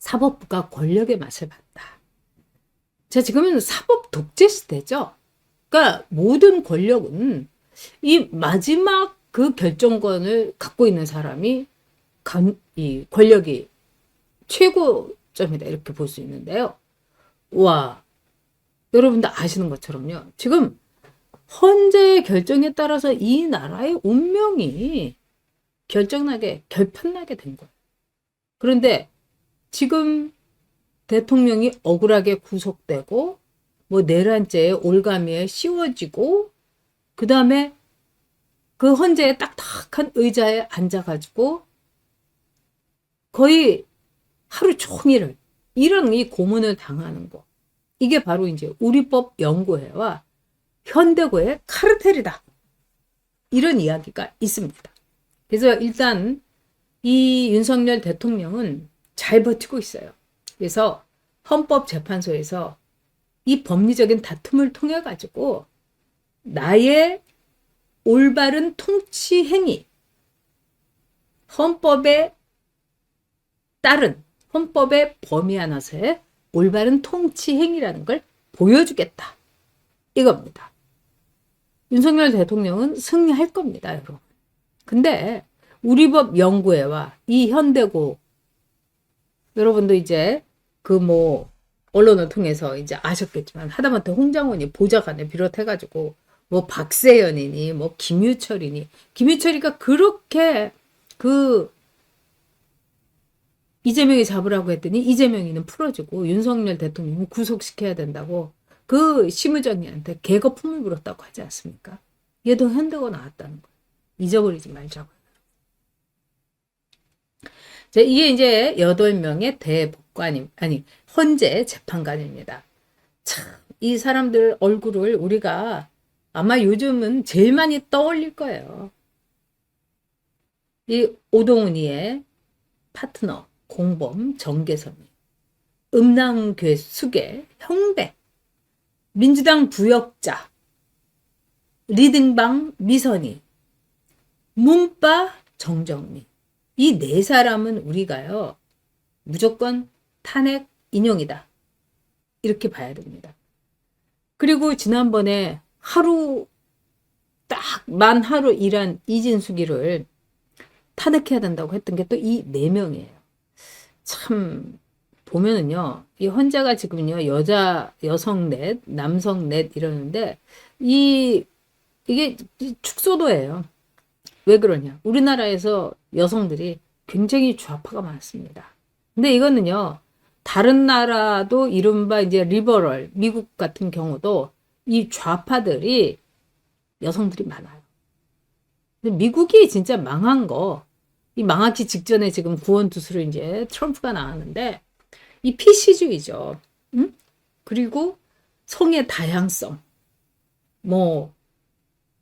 사법부가 권력의 맛을 봤다. 자, 지금은 사법 독재 시대죠. 그러니까 모든 권력은 이 마지막 그 결정권을 갖고 있는 사람이 이 권력이 최고점이다 이렇게 볼 수 있는데요. 와, 여러분들 아시는 것처럼요. 지금 헌재의 결정에 따라서 이 나라의 운명이 결판나게 된 거예요. 그런데 지금 대통령이 억울하게 구속되고 뭐 내란죄에 올가미에 씌워지고 그 다음에 그 헌재의 딱딱한 의자에 앉아가지고 거의 하루 종일을 이런 이 고문을 당하는 거. 이게 바로 이제 우리법 연구회와 현대고의 카르텔이다. 이런 이야기가 있습니다. 그래서 일단 이 윤석열 대통령은 잘 버티고 있어요. 그래서 헌법재판소에서 이 법리적인 다툼을 통해 가지고 나의 올바른 통치 행위, 헌법에 따른 헌법의 범위 안에서의 올바른 통치 행위라는 걸 보여주겠다. 이겁니다. 윤석열 대통령은 승리할 겁니다, 여러분. 근데 우리법 연구회와 이 현대고 여러분도 이제 그 뭐 언론을 통해서 이제 아셨겠지만 하다못해 홍장원이 보좌관을 비롯해가지고 뭐 박세연이니 뭐 김유철이가 그렇게 그 이재명이 잡으라고 했더니 이재명이는 풀어주고 윤석열 대통령은 구속시켜야 된다고 그 심우정이한테 개거품을 물었다고 하지 않습니까? 얘도 현대고 나왔다는 거예요. 잊어버리지 말자고요. 이게 이제 8명의 대법관님, 아니, 헌재 재판관입니다. 참, 이 사람들 얼굴을 우리가 아마 요즘은 제일 많이 떠올릴 거예요. 이 오동훈이의 파트너, 공범, 정계선이, 음낭괴수계, 형백, 민주당 부역자, 리딩방 미선이, 문바 정정미. 이 네 사람은 우리가요, 무조건 탄핵 인용이다. 이렇게 봐야 됩니다. 그리고 지난번에 만 하루 일한 이진숙이를 탄핵해야 된다고 했던 게 또 이 네 명이에요. 참, 보면은요, 이 헌재가 지금요, 여성 넷, 남성 넷 이러는데, 이게 축소도예요. 왜 그러냐? 우리나라에서 여성들이 굉장히 좌파가 많습니다. 근데 이거는요, 다른 나라도 이른바 이제 리버럴, 미국 같은 경우도 이 좌파들이 여성들이 많아요. 근데 미국이 진짜 망한 거, 이 망하기 직전에 지금 구원투수로 이제 트럼프가 나왔는데, 이 PC주의죠. 응? 그리고 성의 다양성, 뭐,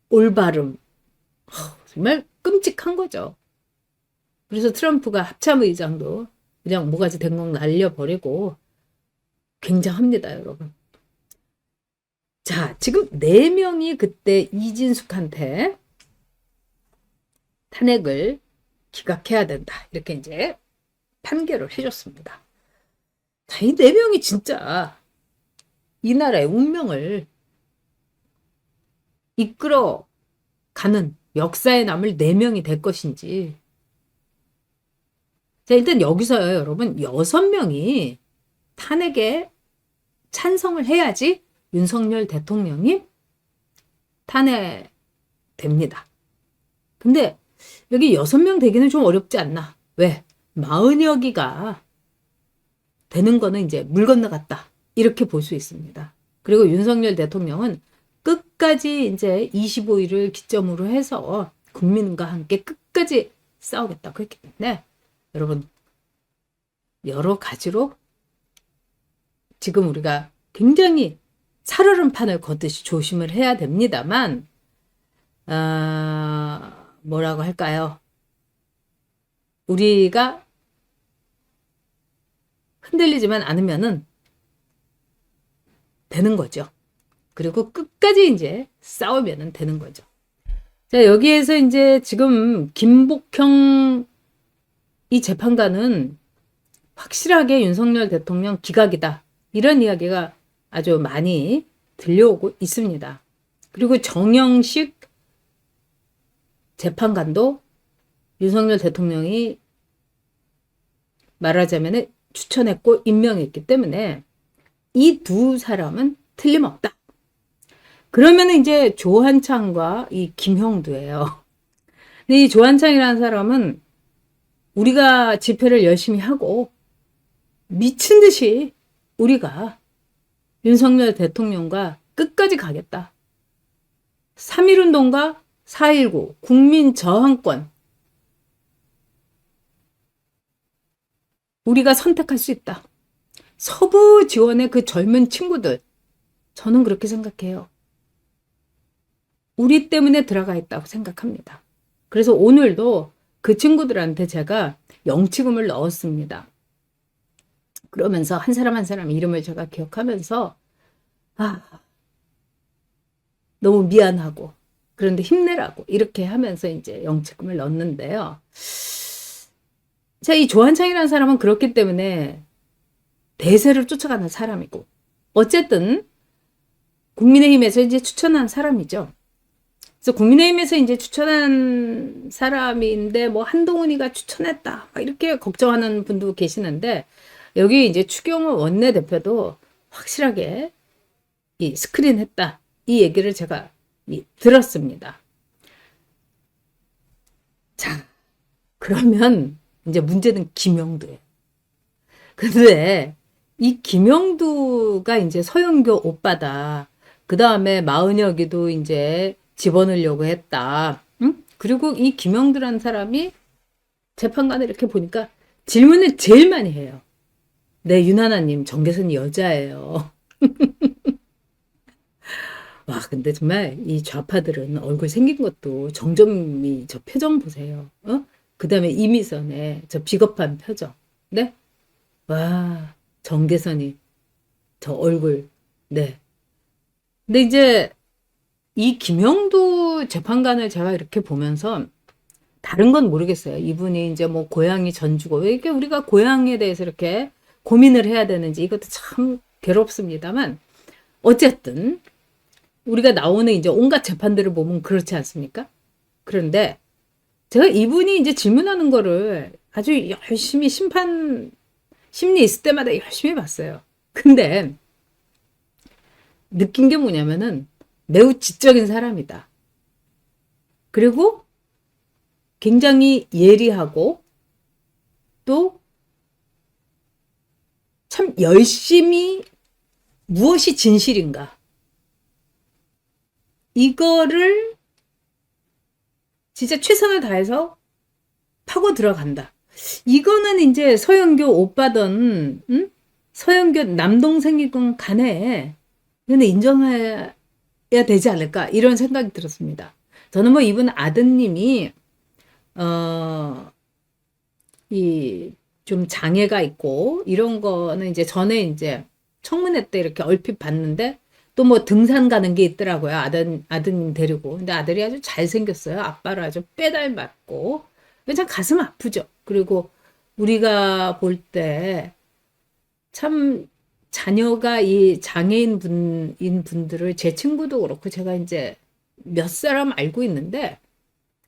올바름, 정말 끔찍한 거죠. 그래서 트럼프가 합참의장도 그냥 모가지 댕공 날려버리고 굉장합니다, 여러분. 자, 지금 4명이 그때 이진숙한테 탄핵을 기각해야 된다. 이렇게 이제 판결을 해줬습니다. 자, 이 4명이 진짜 이 나라의 운명을 이끌어 가는 역사에 남을 4명이 될 것인지. 자, 일단 여기서요, 여러분, 6명이 탄핵에 찬성을 해야지 윤석열 대통령이 탄핵됩니다. 근데 여기 6명 되기는 좀 어렵지 않나? 왜? 40여기가 되는 거는 이제 물 건너갔다. 이렇게 볼 수 있습니다. 그리고 윤석열 대통령은 끝까지 이제 25일을 기점으로 해서 국민과 함께 끝까지 싸우겠다. 그렇기 때문에 여러분 여러 가지로 지금 우리가 굉장히 살얼음 판을 걷듯이 조심을 해야 됩니다만 뭐라고 할까요? 우리가 흔들리지만 않으면은 되는 거죠. 그리고 끝까지 이제 싸우면은 되는 거죠. 자, 여기에서 이제 지금 김복형 이 재판관은 확실하게 윤석열 대통령 기각이다. 이런 이야기가 아주 많이 들려오고 있습니다. 그리고 정영식 재판관도 윤석열 대통령이 말하자면 추천했고 임명했기 때문에 이 두 사람은 틀림없다. 그러면 이제 조한창과 이 김형두예요. 근데 이 조한창이라는 사람은 우리가 집회를 열심히 하고 미친 듯이 우리가 윤석열 대통령과 끝까지 가겠다. 3.1운동과 4.19 국민 저항권 우리가 선택할 수 있다. 서부 지원의 그 젊은 친구들 저는 그렇게 생각해요. 우리 때문에 들어가 있다고 생각합니다. 그래서 오늘도 그 친구들한테 제가 영치금을 넣었습니다. 그러면서 한 사람 한 사람 이름을 제가 기억하면서 너무 미안하고 그런데 힘내라고 이렇게 하면서 이제 영치금을 넣었는데요. 자, 이 조한창이라는 사람은 그렇기 때문에 대세를 쫓아가는 사람이고 어쨌든 국민의힘에서 이제 추천한 사람이죠. 그래서 국민의힘에서 이제 추천한 사람인데 뭐 한동훈이가 추천했다 이렇게 걱정하는 분도 계시는데 여기 이제 추경호 원내대표도 확실하게 이 스크린했다 이 얘기를 제가 들었습니다. 자, 그러면 이제 문제는 김영두예요. 근데 이 김영두가 이제 서영교 오빠다. 그 다음에 마은혁이도 이제 집어넣으려고 했다. 응? 그리고 이 김영두라는 사람이 재판관을 이렇게 보니까 질문을 제일 많이 해요. 네, 윤하나님, 정계선이 여자예요. 와, 근데 정말 이 좌파들은 얼굴 생긴 것도 정점이 저 표정 보세요. 그 다음에 이미선의 저 비겁한 표정. 네? 와, 정계선이 저 얼굴. 네. 근데 이제 이 김영두 재판관을 제가 이렇게 보면서 다른 건 모르겠어요. 이분이 이제 뭐 고향이 전주고 왜 이렇게 우리가 고향에 대해서 이렇게 고민을 해야 되는지 이것도 참 괴롭습니다만 어쨌든 우리가 나오는 이제 온갖 재판들을 보면 그렇지 않습니까? 그런데 제가 이분이 이제 질문하는 거를 아주 열심히 심판 심리 있을 때마다 열심히 봤어요. 근데 느낀 게 뭐냐면은 매우 지적인 사람이다. 그리고 굉장히 예리하고 또 참 열심히 무엇이 진실인가 이거를 진짜 최선을 다해서 파고 들어간다. 이거는 이제 서영교 오빠든 서영교 남동생이건 간에 근데 인정해야 되지 않을까 이런 생각이 들었습니다. 저는 뭐 이분 아드님이 이 좀 장애가 있고 이런 거는 이제 전에 이제 청문회 때 이렇게 얼핏 봤는데 또 뭐 등산 가는 게 있더라고요. 아드님 데리고. 근데 아들이 아주 잘생겼어요. 아빠를 아주 빼닮았고. 참 가슴 아프죠. 그리고 우리가 볼 때 참 자녀가 이 장애인 분들을 제 친구도 그렇고 제가 이제 몇 사람 알고 있는데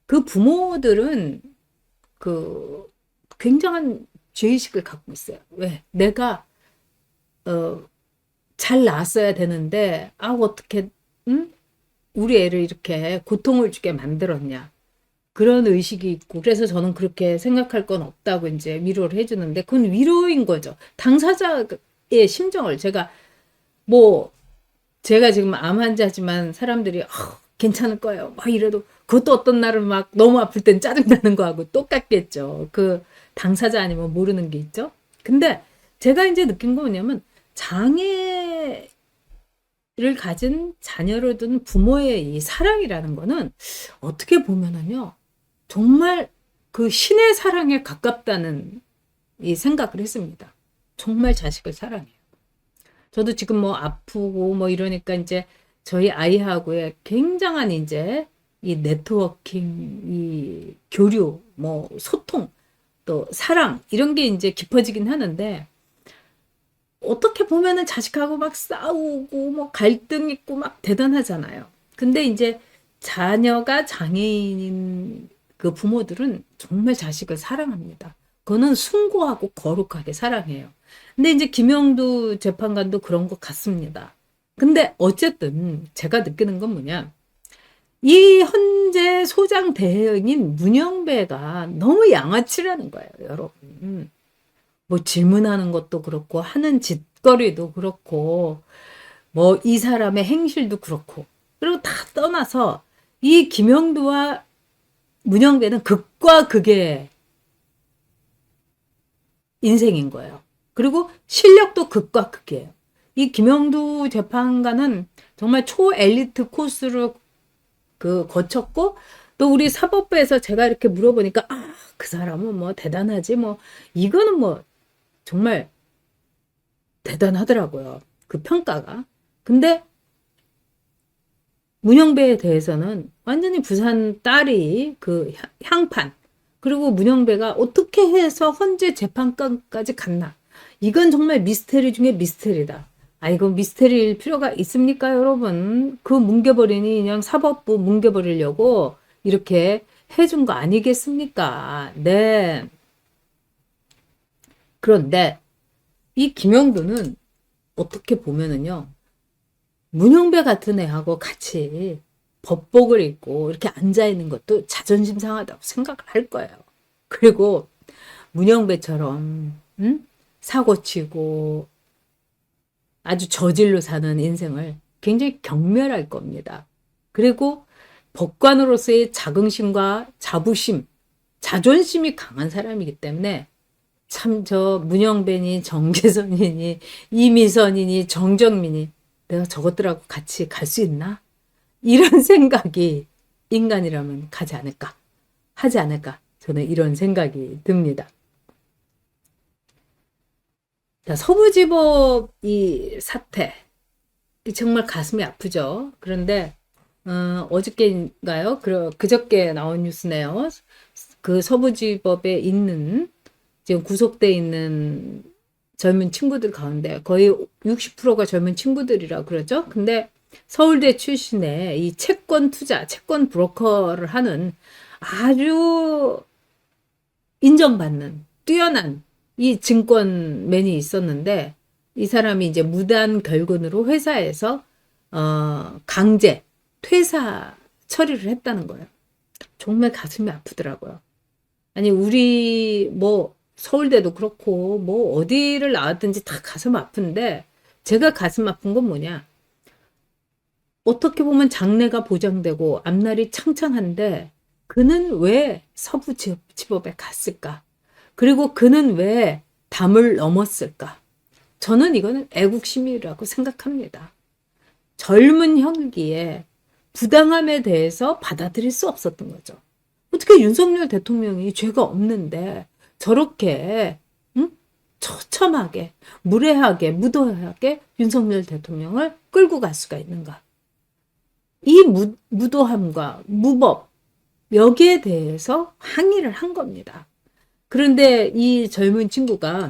그 부모들은 그 굉장한 죄의식을 갖고 있어요. 왜? 내가 잘 낳았어야 되는데 어떻게 우리 애를 이렇게 고통을 주게 만들었냐. 그런 의식이 있고 그래서 저는 그렇게 생각할 건 없다고 이제 위로를 해주는데 그건 위로인 거죠. 당사자의 심정을 제가 지금 암 환자지만 사람들이 괜찮을 거예요. 막 이래도 그것도 어떤 날은 막 너무 아플 땐 짜증나는 거하고 똑같겠죠. 그 당사자 아니면 모르는 게 있죠. 근데 제가 이제 느낀 거 뭐냐면 장애를 가진 자녀를 둔 부모의 이 사랑이라는 거는 어떻게 보면은요. 정말 그 신의 사랑에 가깝다는 이 생각을 했습니다. 정말 자식을 사랑해요. 저도 지금 뭐 아프고 뭐 이러니까 이제 저희 아이하고의 굉장한 이제 이 네트워킹, 이 교류, 뭐 소통 또 사랑 이런 게 이제 깊어지긴 하는데 어떻게 보면은 자식하고 막 싸우고 뭐 갈등 있고 막 대단하잖아요. 근데 이제 자녀가 장애인인 그 부모들은 정말 자식을 사랑합니다. 그거는 숭고하고 거룩하게 사랑해요. 근데 이제 김영두 재판관도 그런 것 같습니다. 근데 어쨌든 제가 느끼는 건 뭐냐. 이 현재 소장 대행인 문영배가 너무 양아치라는 거예요, 여러분. 뭐 질문하는 것도 그렇고 하는 짓거리도 그렇고 뭐 이 사람의 행실도 그렇고 그리고 다 떠나서 이 김영두와 문영배는 극과 극의 인생인 거예요. 그리고 실력도 극과 극이에요. 이 김영두 재판관은 정말 초엘리트 코스를 거쳤고 또 우리 사법부에서 제가 이렇게 물어보니까 그 사람은 뭐 대단하지 뭐 이거는 뭐 정말 대단하더라고요. 그 평가가. 근데 문영배에 대해서는 완전히 부산 딸이 그 향판 그리고 문영배가 어떻게 해서 헌재 재판관까지 갔나. 이건 정말 미스테리 중에 미스테리다. 이거 미스테리일 필요가 있습니까, 여러분? 그 뭉개버리니 그냥 사법부 뭉개버리려고 이렇게 해준 거 아니겠습니까? 네. 그런데 이 김영두는 어떻게 보면은요. 문영배 같은 애하고 같이 법복을 입고 이렇게 앉아있는 것도 자존심 상하다고 생각을 할 거예요. 그리고 문영배처럼 사고치고 아주 저질로 사는 인생을 굉장히 경멸할 겁니다. 그리고 법관으로서의 자긍심과 자부심, 자존심이 강한 사람이기 때문에 참 저 문영배니 정재선이니 이미선이니 정정민이 내가 저것들하고 같이 갈 수 있나? 이런 생각이 인간이라면 가지 않을까? 하지 않을까? 저는 이런 생각이 듭니다. 자, 서부지법 이 사태 정말 가슴이 아프죠. 그런데 어저께인가요? 그저께 나온 뉴스네요. 그 서부지법에 있는 지금 구속돼 있는 젊은 친구들 가운데 거의 60%가 젊은 친구들이라 그러죠. 근데 서울대 출신의 이 채권 투자, 채권 브로커를 하는 아주 인정받는 뛰어난 이 증권맨이 있었는데 이 사람이 이제 무단 결근으로 회사에서 강제 퇴사 처리를 했다는 거예요. 정말 가슴이 아프더라고요. 아니 우리 뭐 서울대도 그렇고 뭐 어디를 나왔든지 다 가슴 아픈데 제가 가슴 아픈 건 뭐냐? 어떻게 보면 장래가 보장되고 앞날이 창창한데 그는 왜 서부지법에 갔을까? 그리고 그는 왜 담을 넘었을까? 저는 이거는 애국심이라고 생각합니다. 젊은 혈기에 부당함에 대해서 받아들일 수 없었던 거죠. 어떻게 윤석열 대통령이 죄가 없는데 저렇게 처참하게 무례하게 무도하게 윤석열 대통령을 끌고 갈 수가 있는가? 이 무도함과 무법 여기에 대해서 항의를 한 겁니다. 그런데 이 젊은 친구가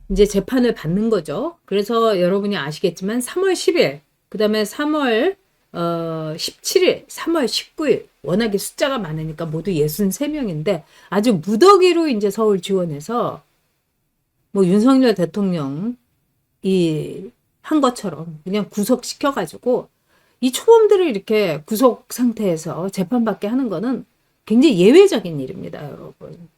이제 재판을 받는 거죠. 그래서 여러분이 아시겠지만 3월 10일, 그 다음에 3월 17일, 3월 19일 워낙에 숫자가 많으니까 모두 63명인데 아주 무더기로 이제 서울 지원해서 뭐 윤석열 대통령 한 것처럼 그냥 구속시켜가지고 이 초범들을 이렇게 구속 상태에서 재판받게 하는 거는 굉장히 예외적인 일입니다, 여러분.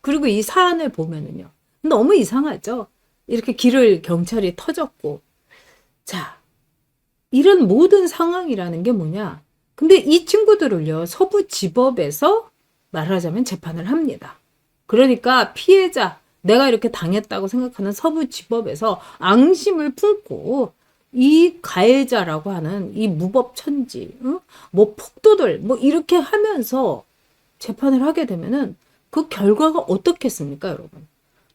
그리고 이 사안을 보면은요. 너무 이상하죠? 이렇게 길을 경찰이 터졌고. 자, 이런 모든 상황이라는 게 뭐냐? 근데 이 친구들을요, 서부지법에서 말하자면 재판을 합니다. 그러니까 피해자, 내가 이렇게 당했다고 생각하는 서부지법에서 앙심을 품고 이 가해자라고 하는 이 무법천지, 뭐 폭도들, 뭐 이렇게 하면서 재판을 하게 되면은 그 결과가 어떻겠습니까, 여러분?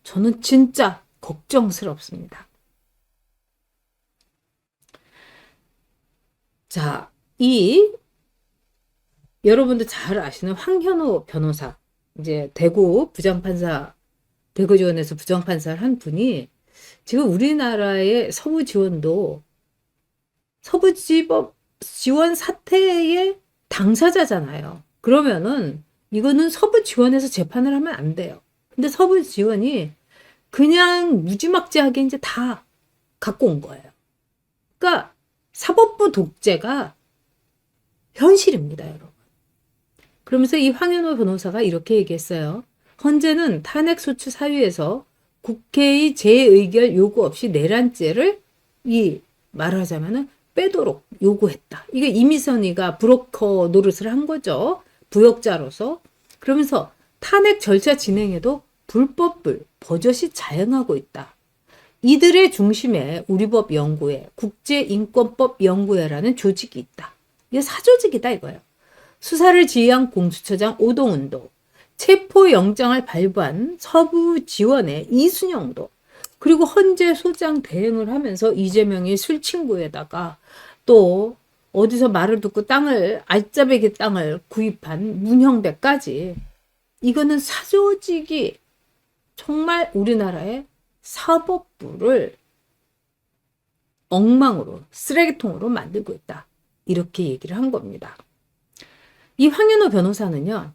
저는 진짜 걱정스럽습니다. 자, 여러분도 잘 아시는 황현우 변호사. 이제 대구지원에서 부장판사를 한 분이 지금 우리나라의 서부지원도 서부지법 지원 사태의 당사자잖아요. 그러면은 이거는 서부지원에서 재판을 하면 안 돼요. 근데 서부지원이 그냥 무지막지하게 이제 다 갖고 온 거예요. 그러니까 사법부 독재가 현실입니다, 여러분. 그러면서 이 황현호 변호사가 이렇게 얘기했어요. 헌재는 탄핵소추 사유에서 국회의 재의결 요구 없이 내란죄를 말하자면은 빼도록 요구했다. 이게 이미선이가 브로커 노릇을 한 거죠. 부역자로서. 그러면서 탄핵 절차 진행에도 불법을 버젓이 자행하고 있다. 이들의 중심에 우리법연구회, 국제인권법연구회라는 조직이 있다. 이게 사조직이다 이거예요. 수사를 지휘한 공수처장 오동훈도, 체포영장을 발부한 서부지원의 이순영도, 그리고 헌재 소장 대행을 하면서 이재명이 술 친구에다가 또 어디서 말을 듣고 알짜배기 땅을 구입한 문형배까지, 이거는 사조직이 정말 우리나라의 사법부를 엉망으로, 쓰레기통으로 만들고 있다. 이렇게 얘기를 한 겁니다. 이 황현호 변호사는요,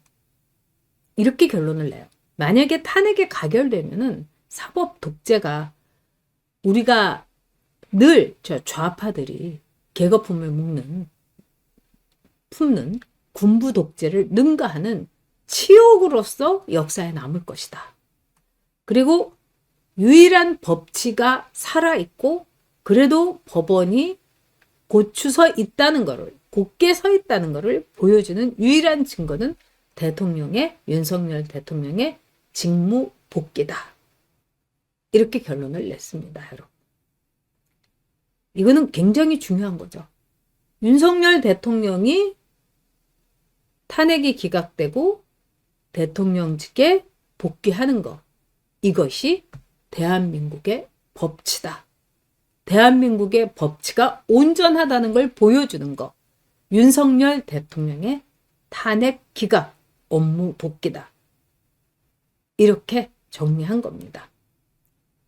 이렇게 결론을 내요. 만약에 탄핵이 가결되면은 사법 독재가, 우리가 늘 저 좌파들이 계거품을 품는 군부 독재를 능가하는 치욕으로서 역사에 남을 것이다. 그리고 유일한 법치가 살아있고 그래도 법원이 곧게 서 있다는 것을 보여주는 유일한 증거는 윤석열 대통령의 직무 복귀다. 이렇게 결론을 냈습니다, 여러분. 이거는 굉장히 중요한 거죠. 윤석열 대통령이 탄핵이 기각되고 대통령직에 복귀하는 것, 이것이 대한민국의 법치다. 대한민국의 법치가 온전하다는 걸 보여주는 것. 윤석열 대통령의 탄핵 기각, 업무 복귀다. 이렇게 정리한 겁니다.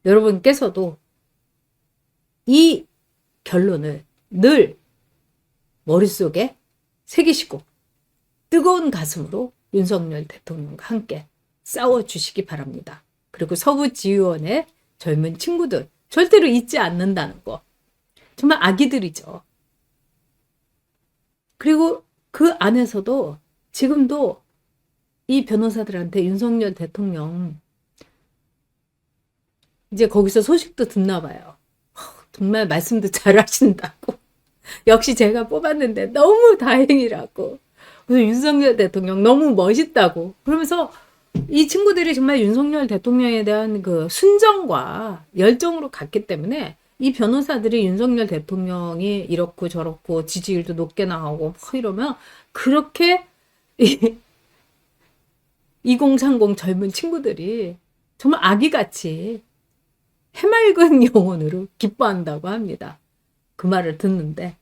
여러분께서도 이 결론을 늘 머릿속에 새기시고 뜨거운 가슴으로 윤석열 대통령과 함께 싸워주시기 바랍니다. 그리고 서부지휘원의 젊은 친구들 절대로 잊지 않는다는 거. 정말 아기들이죠. 그리고 그 안에서도 지금도 이 변호사들한테 윤석열 대통령 이제 거기서 소식도 듣나 봐요. 정말 말씀도 잘 하신다고. 역시 제가 뽑았는데 너무 다행이라고. 그래서 윤석열 대통령 너무 멋있다고. 그러면서 이 친구들이 정말 윤석열 대통령에 대한 그 순정과 열정으로 갔기 때문에 이 변호사들이 윤석열 대통령이 이렇고 저렇고 지지율도 높게 나오고 이러면 그렇게 2030 젊은 친구들이 정말 아기같이 해맑은 영혼으로 기뻐한다고 합니다. 그 말을 듣는데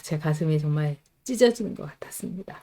제 가슴이 정말 찢어지는 것 같았습니다.